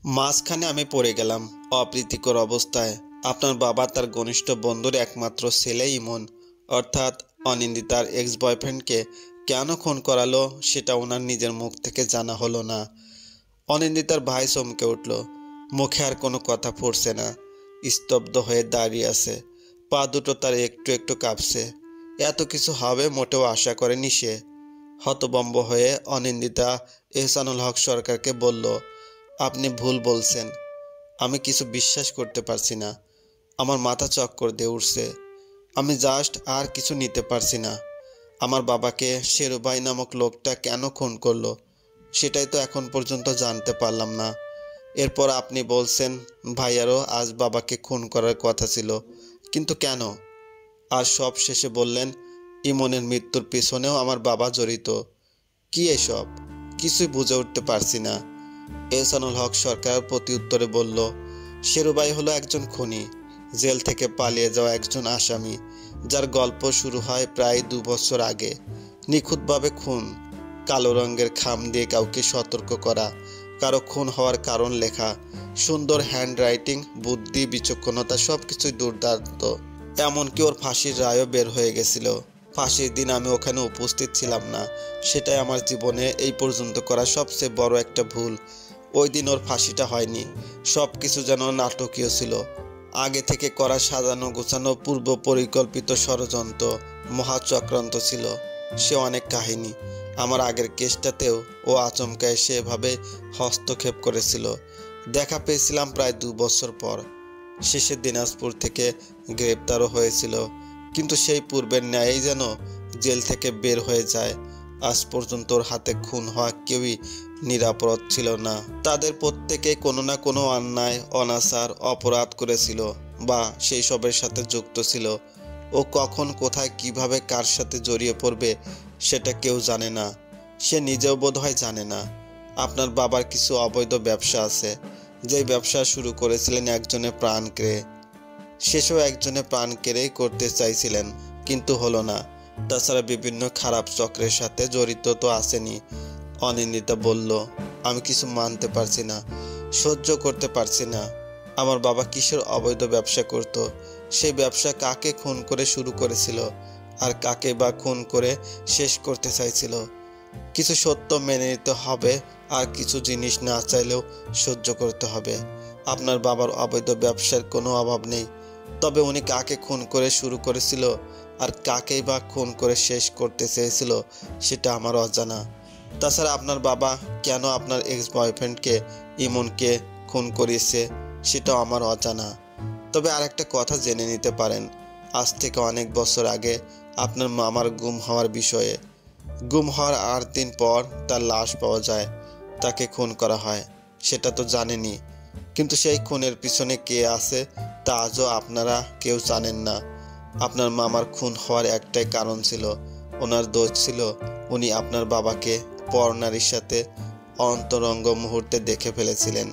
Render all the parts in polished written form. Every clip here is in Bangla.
মাঝখানে আমি পড়ে গেলাম অপ্রীতিকর অবস্থায়। আপনার বাবা তার ঘনিষ্ঠ বন্ধুর একমাত্র ছেলে ইমন অর্থাৎ অনিন্দিতার এক্স বয়ফ্রেন্ডকে কেন খুন করালো সেটা ওনার নিজের মুখ থেকে জানা হলো না। অনিন্দিতার ভাই চমকে উঠল। মুখে আর কোনো কথা ফুটছে না, স্তব্ধ হয়ে দাঁড়িয়ে আছে। পা দুটো তার একটু একটু কাঁপছে। এত কিছু হবে মোটেও আশা করেনি সে। হতভম্ব হয়ে অনিন্দিতা এহসানুল হক সরকারকে বলল, আপনি ভুল বলছেন। আমি কিছু বিশ্বাস করতে পারছি না। আমার মাথা চক্কর দিয়ে উঠছে। আমি জাস্ট আর কিছু নিতে পারছি না। আমার বাবাকে শেরুভাই নামক লোকটা কেন খুন করলো সেটাই তো এখন পর্যন্ত জানতে পারলাম না। এরপর আপনি বলছেন ভাইয়ারও আজ বাবাকে খুন করার কথা ছিল, কিন্তু কেন? আর সব শেষে বললেন ইমনের মৃত্যুর পেছনেও আমার বাবা জড়িত। কি এসব? কিছুই বুঝে উঠতে পারছি না। এহসানুল হক সরকার প্রতি উত্তরে বলল, শেরুভাই হলো একজন খুনি, জেল থেকে পালিয়ে যাওয়া একজন আসামি, যার গল্প শুরু হয় প্রায় 2 বছর আগে। নিখুঁতভাবে খুন, কালো রঙের খাম দিয়ে কাউকে সতর্ক করা, কারো খুন হওয়ার কারণ লেখা, সুন্দর হ্যান্ডরাইটিং, বুদ্ধি, বিচক্ষণতা সবকিছুই দুর্দান্ত। এমনকি ওর ফাঁসির রায়ও বের হয়ে গেছিল। ফাঁসির দিন আমি ওখানে উপস্থিত ছিলাম না। সেটাই আমার জীবনে এই পর্যন্ত করা সবচেয়ে বড় একটা ভুল। ওই দিন ওর ফাঁসিটা হয়নি। সব কিছু যেন নাটকীয় ছিল। আগে থেকে করা সাজানো গোছানো পূর্ব পরিকল্পিত ষড়যন্ত্র, মহাচক্রান্ত ছিল। সে অনেক কাহিনী। আমার আগের কেসটাতেও ও আচমকা এসে এভাবে হস্তক্ষেপ করেছিল। দেখা পেয়েছিলাম প্রায় 2 বছর পর। শেষে দিনাজপুর থেকে গ্রেপ্তারও হয়েছিল, কিন্তু সেই পূর্বের ন্যায়ই যেন জেল থেকে বের হয়ে যায়। আজ পর্যন্ত ওর হাতে খুন হওয়া কেউই নিরাপদ ছিল না। তাদের প্রত্যেকেই কোনো না কোনো অন্যায়, অনাচার, অপরাধ করেছিল বা সেই সবের সাথে যুক্ত ছিল। ও কখন, কোথায়, কিভাবে, কার সাথে জড়িয়ে পড়বে সেটা কেউ জানে না। সে নিজেও বোধহয় জানে না। আপনার বাবার কিছু অবৈধ ব্যবসা আছে, যেই ব্যবসা শুরু করেছিলেন একজনে প্রাণ কেড়ে। শেষও একজনে প্রাণ কেড়েই করতে চাইছিলেন, কিন্তু হলো না। তাছাড়া বিভিন্ন খারাপ চক্রের সাথে জড়িত তো আসেনি। অনিন্দিতা বলল, আমি কিছু মানতে পারছি না, সহ্য করতে পারছি না। আমার বাবা কিসের অবৈধ ব্যবসা করত? সেই ব্যবসা কাকে খুন করে শুরু করেছিল, আর কাকে বা খুন করে শেষ করতে চাইছিল? কিছু সত্য মেনে নিতে হবে, আর কিছু জিনিস না চাইলেও সহ্য করতে হবে। আপনার বাবার অবৈধ ব্যবসার কোনো অভাব নেই, তবে উনি কাকে খুন করে শুরু করেছিল আর কাকেই বা খুন করে শেষ করতে চেয়েছিল সেটা আমার অজানা। তাছাড়া আপনার বাবা কেন আপনার এক্স বয়ফ্রেন্ডকে ইমনকে খুন করিয়েছে সেটাও আমার অজানা। তবে আর একটা কথা জেনে নিতে পারেন, আজ থেকে অনেক বছর আগে আপনার মামার গুম হওয়ার বিষয়ে। গুম হওয়ার 8 দিন পর তার লাশ পাওয়া যায়, তাকে খুন করা হয়, সেটা তো জানেনই। কিন্তু সেই খুনের পিছনে কে আছে তা আজও আপনারা কেউ জানেন না। আপনার মামার খুন হওয়ার একটাই কারণ ছিল, ওনার দোষ ছিল উনি আপনার বাবাকে পরনারীর সাথে অন্তরঙ্গ মুহূর্তে দেখে ফেলেছিলেন।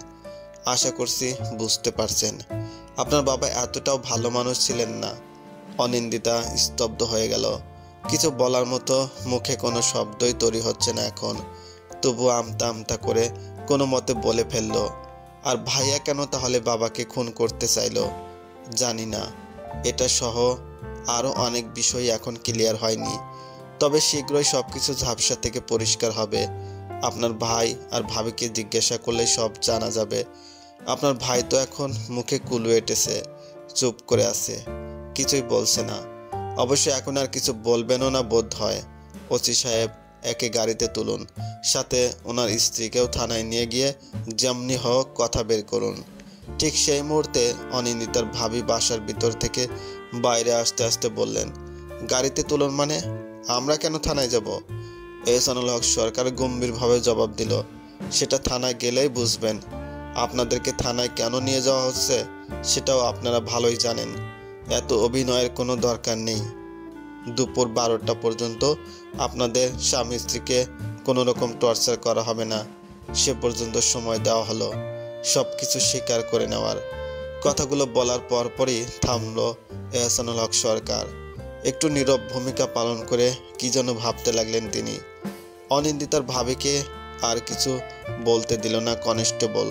আশা করছি বুঝতে পারছেন। আপনার বাবা এতটাও ভালো মানুষ ছিলেন না। অনিন্দিতা স্তব্ধ হয়ে গেল। কিছু বলার মতো মুখে কোনো শব্দই তৈরি হচ্ছে না এখন। তবু আমতা আমতা করে কোনো মতে বলে ফেলল, আর ভাইয়া কেন তাহলে বাবাকে খুন করতে চাইলো জানি না। এটা সহ আরও অনেক বিষয় এখন ক্লিয়ার হয়নি, তবে শীঘ্রই সব কিছু ঝাপসা থেকে পরিষ্কার হবে। আপনার ভাই আর ভাবিকে জিজ্ঞাসা করলে সব জানা যাবে। আপনার ভাই তো এখন মুখে কুলু এঁটেছে, চুপ করে আছে, কিছুই বলছে না। অবশ্য এখন আর কিছু বলবেনও না বোধ হয়। ওসি সাহেব, একে গাড়িতে তুলুন, সাথে ওনার স্ত্রীকেও থানায় নিয়ে গিয়ে যেমনি হোক কথা বের করুন। ঠিক সেই মুহূর্তে অনিন্দিতার ভাবি বাসার ভিতর থেকে বাইরে আসতে আসতে বললেন, গাড়িতে তুলুন মানে? আমরা কেন থানায় যাব? এহসানুল হক সরকার গম্ভীরভাবে জবাব দিল, সেটা থানায় গেলেই বুঝবেন। আপনাদেরকে থানায় কেন নিয়ে যাওয়া হচ্ছে সেটাও আপনারা ভালোই জানেন। এত অভিনয়ের কোনো দরকার নেই। দুপুর 12টা পর্যন্ত আপনাদের স্বামী স্ত্রীকে কোনো রকম টর্চার করা হবে না, সে পর্যন্ত সময় দেওয়া হলো সব কিছু স্বীকার করে নেওয়ার। কথাগুলো বলার পরপরই থামল এহসানুল হক সরকার। একটু নীরব ভূমিকা পালন করে কি যেন ভাবতে লাগলেন তিনি। অনিন্দিতার ভাবিকে আর কিছু বলতে দিল না কনস্টেবল।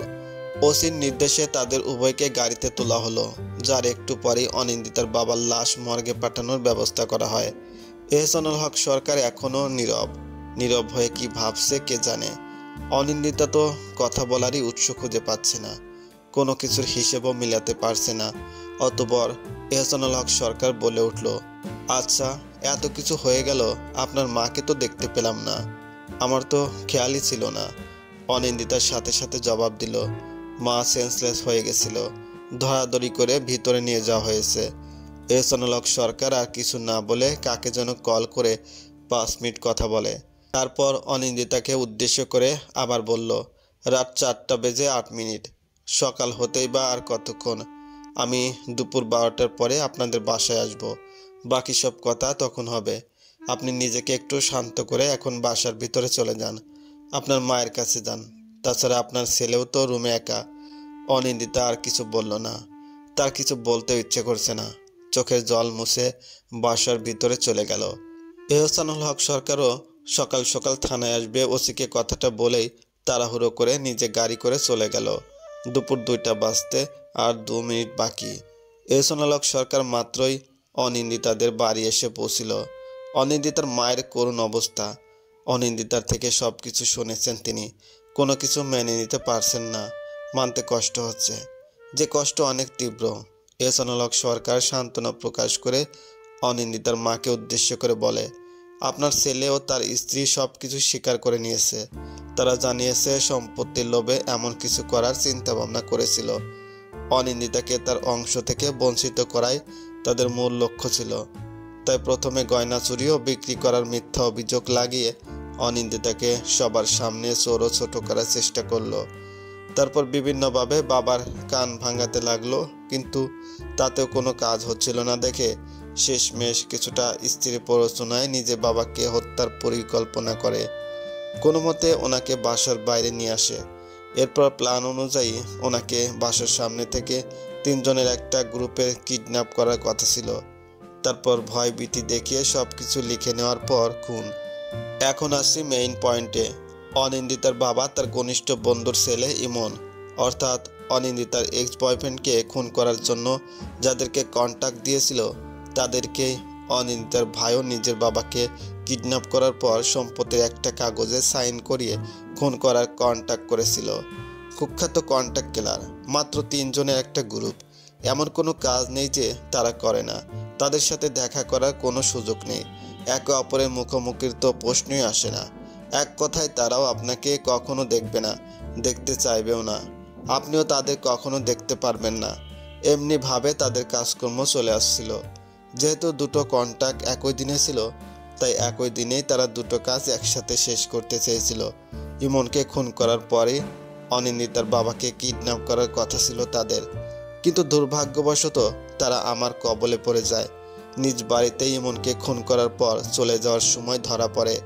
ওসির নির্দেশে তাদের উভয়কে গাড়িতে তোলা হলো, যার একটু পরেই অনিন্দিতার বাবার লাশ মর্গে পাঠানোর ব্যবস্থা করা হয়। এহসানুল হক সরকার এখনও নীরব হয়ে কি ভাবছে কে জানে। অনিন্দিতা তো কথা বলারই উৎস খুঁজে পাচ্ছে না, কোনো কিছুর হিসেবও মিলাতে পারছে না। অতঃপর এহসানুল হক সরকার বলে উঠল, আচ্ছা, এত কিছু হয়ে গেল, আপনার মাকে তো দেখতে পেলাম না। আমার তো খেয়ালই ছিল না। অনিন্দিতার সাথে সাথে জবাব দিল, মা সেন্সলেস হয়ে গেছিল, ধরাধরি করে ভিতরে নিয়ে যাওয়া হয়েছে। এহসানুল হক সরকার আর কিছু না বলে কাকে যেন কল করে 5 মিনিট কথা বলে। তারপর অনিন্দিতাকে উদ্দেশ্য করে আবার বলল, রাত 4টা বেজে 8 মিনিট, সকাল হতেই বা আর কতক্ষণ। আমি দুপুর 12টার পরে আপনাদের বাসায় আসব, বাকি সব কথা তখন হবে। আপনি নিজেকে একটু শান্ত করে এখন বাসার ভিতরে চলে যান, আপনার মায়ের কাছে যান। তাছাড়া আপনার ছেলেও তো রুমে একা। অনিন্দিতা আর কিছু বলল না, তার কিছু বলতে ইচ্ছে করছে না। চোখের জল মুছে বাসার ভিতরে চলে গেল। এহসানুল হক সরকারও সকাল সকাল থানায় আসবে ওসিকে কথাটা বলেই তাড়াহুড়ো করে নিজে গাড়ি করে চলে গেল। দুপুর 2টা বাজতে আর 2 মিনিট বাকি। এহসানুল হক সরকার মাত্রই অনিন্দিতাদের বাড়ি এসে পৌঁছিল। অনিন্দিতার মায়ের করুণ অবস্থা, অনিন্দিতার থেকে সব কিছু শুনেছেন তিনি। কোনো কিছু মেনে নিতে পারছেন না, মানতে কষ্ট হচ্ছে, যে কষ্ট অনেক তীব্র। এহসানুল হক সরকার সান্ত্বনা প্রকাশ করে অনিন্দিতার মাকে উদ্দেশ্য করে বলে, আপনার ছেলে ও তার স্ত্রী সব কিছু স্বীকার করে নিয়েছে। তারা জানিয়েছে সম্পত্তির লোভে এমন কিছু করার চিন্তা ভাবনা করেছিল। অনিন্দিতাকে তার অংশ থেকে বঞ্চিত করাই তাদের মূল লক্ষ্য ছিল। তাই প্রথমে গয়না চুরি ও বিক্রি করার মিথ্যা অভিযোগ লাগিয়ে অনিন্দিতাকে সবার সামনে চোর ও ছোট করার চেষ্টা করলো। তারপর বিভিন্নভাবে বাবার কান ভাঙাতে লাগলো, কিন্তু তাতেও কোনো কাজ হচ্ছিল না দেখে শেষমেশ কিছুটা স্ত্রীর প্ররোচনায় নিজে বাবাকে হত্যার পরিকল্পনা করে কোনো মতে ওনাকে বাসার বাইরে নিয়ে আসে। এরপর প্ল্যান অনুযায়ী ওনাকে বাসার সামনে থেকে 3 জনের একটা গ্রুপে কিডন্যাপ করার কথা ছিল। তারপর ভয়ভীতি দেখিয়ে সব কিছু লিখে নেওয়ার পর খুন। এখন আসছি মেইন পয়েন্টে। অনিন্দিতার বাবা তার ঘনিষ্ঠ বন্ধুর ছেলে ইমন, অর্থাৎ অনিন্দিতার এক্স বয়ফ্রেন্ডকে খুন করার জন্য যাদেরকে কন্ট্যাক্ট দিয়েছিল তাদেরকে অনিন্দিতার ভাইও নিজের বাবাকে কিডন্যাপ করার পর সম্পত্তির একটা কাগজে সাইন করিয়ে খুন করার কন্ট্যাক্ট করেছিল। কুখ্যাত কন্ট্যাক্ট কিলার, মাত্র 3 জনের একটা গ্রুপ। এমন কোনো কাজ নেই যে তারা করে না, তাদের সাথে দেখা করার কোনো সুযোগ নেই, একে অপরের মুখোমুখির তো প্রশ্নই আসে না। এক কথায় তারাও আপনাকে কখনো দেখবে না, দেখতে চাইবেও না, আপনিও তাদের কখনো দেখতে পারবেন না। এমনিভাবে তাদের কাজকর্ম চলে আসছিল। যেহেতু দুটো কন্ট্যাক্ট একই দিনে ছিল, তাই একই দিনেই তারা দুটো কাজ একসাথে শেষ করতে চেয়েছিল। ইমনকে খুন করার পরে অনিন্দিতার বাবাকে কিডন্যাপ করার কথা ছিল তাদের, কিন্তু দুর্ভাগ্যবশত তারা আমার কবলে পড়ে যায়। নিজ বাড়িতে ইমনকে খুন করার পর চলে যাওয়ার সময় ধরা পড়ে।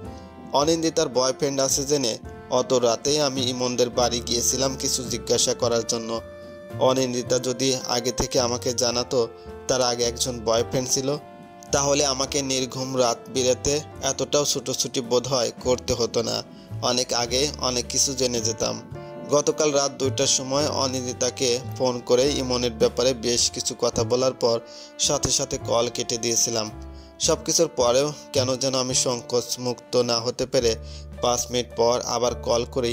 অনিন্দিতার বয়ফ্রেন্ড আছে জেনে অত রাতেই আমি ইমনদের বাড়ি গিয়েছিলাম কিছু জিজ্ঞাসা করার জন্য। অনিন্দিতা যদি আগে থেকে আমাকে জানাতো তার আগে একজন বয়ফ্রেন্ড ছিল, তাহলে আমাকে নির্ঘুম রাত বিরেতে এতটাও ছুটোছুটি বোধহয় করতে হতো না। অনেক আগে অনেক কিছু জেনে যেতাম। গতকাল রাত 2টার সময় অনিন্দিতাকে ফোন করে ইমনের ব্যাপারে বেশ কিছু কথা বলার পর সাথে সাথে কল কেটে দিয়েছিলাম। সব কিছুর পরেও কেন যেন আমি সংকোচ মুক্ত না হতে পেরে 5 মিনিট পর আবার কল করে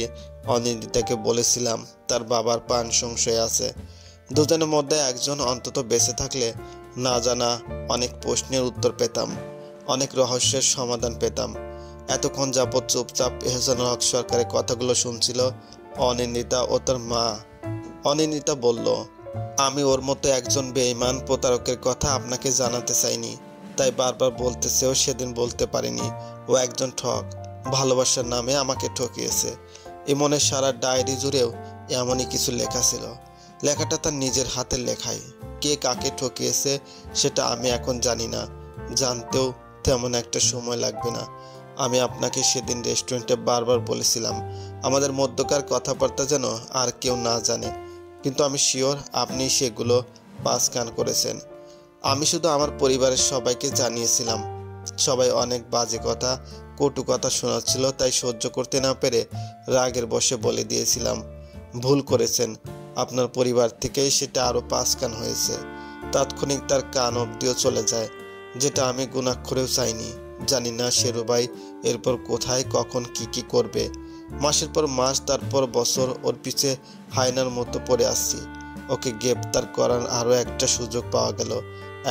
অনিন্দিতাকে বলেছিলাম তার বাবার প্রাণ সংশয় আছে। দুজনের মধ্যে একজন অন্তত বেঁচে থাকলে না জানা অনেক প্রশ্নের উত্তর পেতাম, অনেক রহস্যের সমাধান পেতাম। এতক্ষণ যাবৎ চুপচাপ এহসানুল হক সরকারের কথাগুলো শুনছিল অনিন্দিতা ও তার মা। অনিন্দিতা বলল, আমি ওর মতো একজন বেঈমান প্রতারকের কথা আপনাকে জানাতে চাইনি, তাই বারবার বলতেছেও সেদিন বলতে পারিনি। ও একজন ঠক, ভালোবাসার নামে আমাকে ঠকিয়েছে। ইমনের সারা ডায়েরি জুড়েও এমনই কিছু লেখা ছিল। লেখাটা তার নিজের হাতের লেখাই। কে কাকে ঠকিয়েছে সেটা আমি এখন জানি না, জানতেও তেমন একটা সময় লাগবে না। আমি আপনাকে সেদিন রেস্টুরেন্টে বারবার বলেছিলাম আমাদের মধ্যকার কথাবার্তা যেন আর কেউ না জানে, কিন্তু আমি শিওর আপনি সেগুলো পাস কান করেছেন। আমি শুধু আমার পরিবারের সবাইকে জানিয়েছিলাম। সবাই অনেক বাজে কথা, কটু কথা শোনাচ্ছিল, তাই সহ্য করতে না পেরে রাগের বশে বলে দিয়েছিলাম। ভুল করেছেন, আপনার পরিবার থেকেই সেটা আরও 5 কান হয়েছে। তাৎক্ষণিক তার কান অবধিও চলে যায়, যেটা আমি গুণাক্ষরেও চাইনি। জানি না শেরু ভাই এরপর কোথায় কখন কি করবে। মাসের পর মাস, তারপর বছর ওর পিছে হায়নার মতো পড়ে আসছি। ওকে গ্রেপ্তার করার আরও একটা সুযোগ পাওয়া গেল।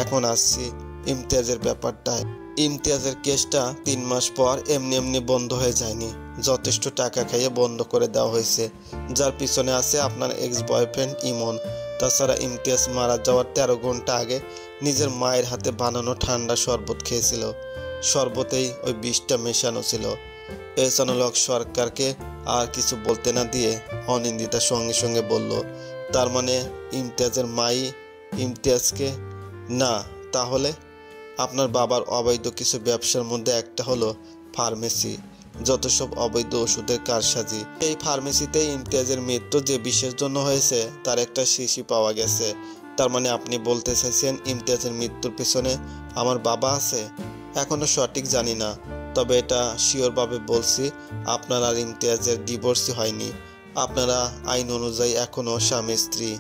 এখন আসছি ইমতিয়াজের ব্যাপারটায়। ইমতিয়াজের কেসটা 3 মাস পর এমনি বন্ধ হয়ে যায়নি। যথেষ্ট টাকা খাইয়ে বন্ধ করে দেওয়া হয়েছে, যার পিছনে আছে আপনার এক্স বয়ফ্রেন্ড ইমন। তাছাড়া ইমতিয়াজ মারা যাওয়ার 13 ঘন্টা আগে নিজের মায়ের হাতে বানানো ঠান্ডা শরবত খেয়েছিল। শরবতেই ওই বিষটা মেশানো ছিল। এহসানুল হক সরকারকে আর কিছু বলতে না দিয়ে অনিন্দিতা সঙ্গে বলল, তার মানে ইমতিয়াজের মাই ইমতিয়াজকে? না, তাহলে? আপনার বাবার অবৈধ কিছু ব্যবসার মধ্যে একটা হলো ফার্মেসি, যত সব অবৈধ ওষুধের কারসাজি। এই ফার্মেসিতে ইমতিয়াজের মৃত্যু যে বিষের জন্য হয়েছে তার একটা শিশি পাওয়া গেছে। তার মানে আপনি বলতে চাইছেন ইমতিয়াজের মৃত্যুর পিছনে আমার বাবা আছে? এখনো সঠিক জানি না, তবে এটা শিওরভাবে বলছি, আপনার আর ইমতিয়াজের ডিভোর্সই হয়নি। আপনারা আইন অনুযায়ী এখনো স্বামী স্ত্রী।